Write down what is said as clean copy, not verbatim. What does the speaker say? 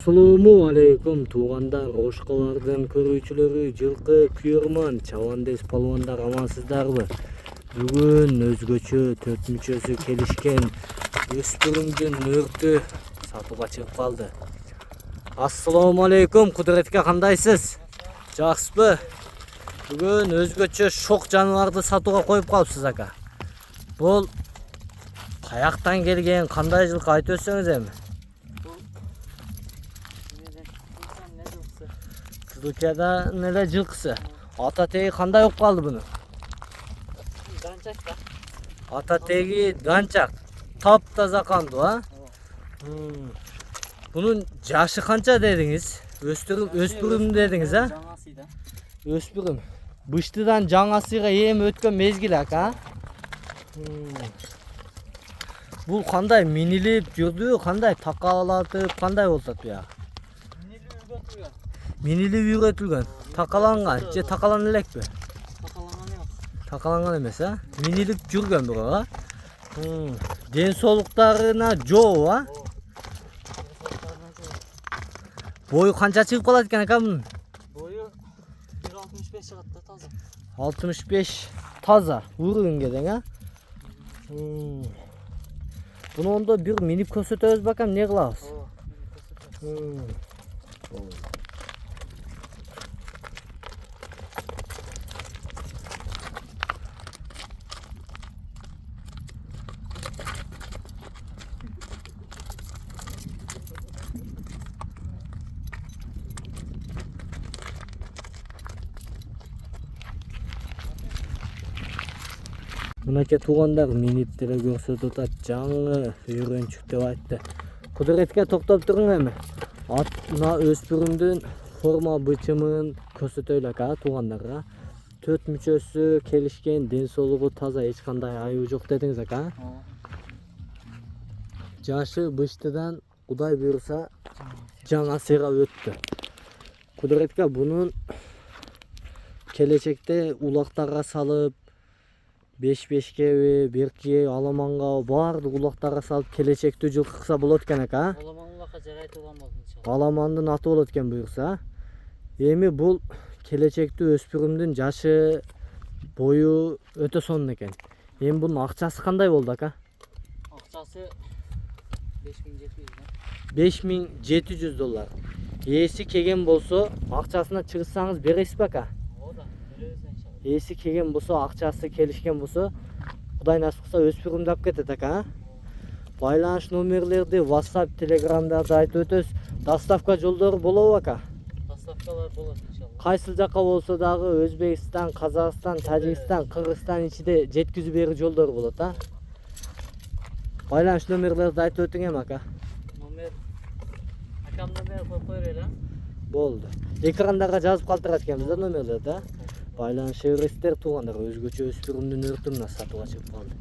Assalomu alaykum tug'anдар, oshqolardan ko'ruvchilari, жылқы, kuyerman, chavandez polvonlar amansizlarmi? Bugun o'zgacha 4 мүчөсү kelishgan o'spirimdin nörtü satuga chiqib qoldi. Assalomu alaykum, Qudratga qandaysiz? Жақсыбы? Bugun o'zgacha shoq jonivorni satuga qo'yib qolibsiz aka. Бұл qayoqdan kelgan, qanday жылқы aytib o'tsangiz ham? Türkiye'de neler жылқысы? Ата tegi qanday olib qoldi buni? Danchak da. Ata tegi danchak. Top-toza qandı ha? Bunun yaşı qancha dediniz? O'spirim dediniz ha? Жаңасыйда. O'spirim. Bıştıdan жаңасыйga em o'tgan mezgil aka. Bu qanday minilip yurdu, qanday taqalatib, qanday bo'lsa ya? Minilip үйretilген, taqalangan, je taqalan elekpi? Taqalangan emas. Taqalangan emas ha? Minilip жүрген bu ha? Денсаулықтарына жоо ha? Boyu qancha chiqib qoladi ekan aka bunun? Boyu 1.65 шығады да таза. 65 taza vurgunga deň ha? Bunu onda bir minip ko'rsatamiz bakam, ne qilamiz? Mınake tuğandar miniptere görsötüp жаңы үйрөнчүк деп айтты. Кудуретке токтоп туруң эми. Атына өспүрүмдүн форма бычымын көрсөтөлү aka туғандарга. 4 мүчөсү келишкен, денсаулыгу таза, эч кандай айыбы жок дедиңиз aka. Жашы быштыдан Кудай буйруса жаңасыйга өттү. Кудуретке бунун келечекте улактарга салып 5-5ке, 1-ке, аламанга баардык улактарга салып келечекти жылкы кылса болот экен aka. Аламан улакка жарайтылган болду иншалла. Аламандын аты болот экен буйрса. Эми бул келечекти өспүрүмдүн жашы, бою өтө сонун экен. Эми бунун акчасы кандай болду aka? Акчасы 5700 да. 5700 доллар. Ээси келген болсо, акчасына чыгышсаңыз бересизби aka? Оода, беребиз иншалла. Ээси келген болсо, акчасы келишкен болсо, Кудай насып кылса өспүрүмдү алып кетет aka. Байланыш номерлерди WhatsApp, Telegram'da айтып өтөбүз. Доставка жолдору болобу aka? Доставкалар болот иншалла. Кайсыл жака болсо дагы Өзбекстан, Казакстан, Тажикстан, Кыргызстан ичинде жеткизип берүү жолдору болот а? Байланыш номерлерди айтып өтүң эми aka. Номер акам номер коюп койреле. Болду. Экрандага жазып калтырат экенбиз да номерлерди а? Байланыша бересиздер туугандар, өзгөчө өспүрүмдүн өртүн сатууга чыгып калды.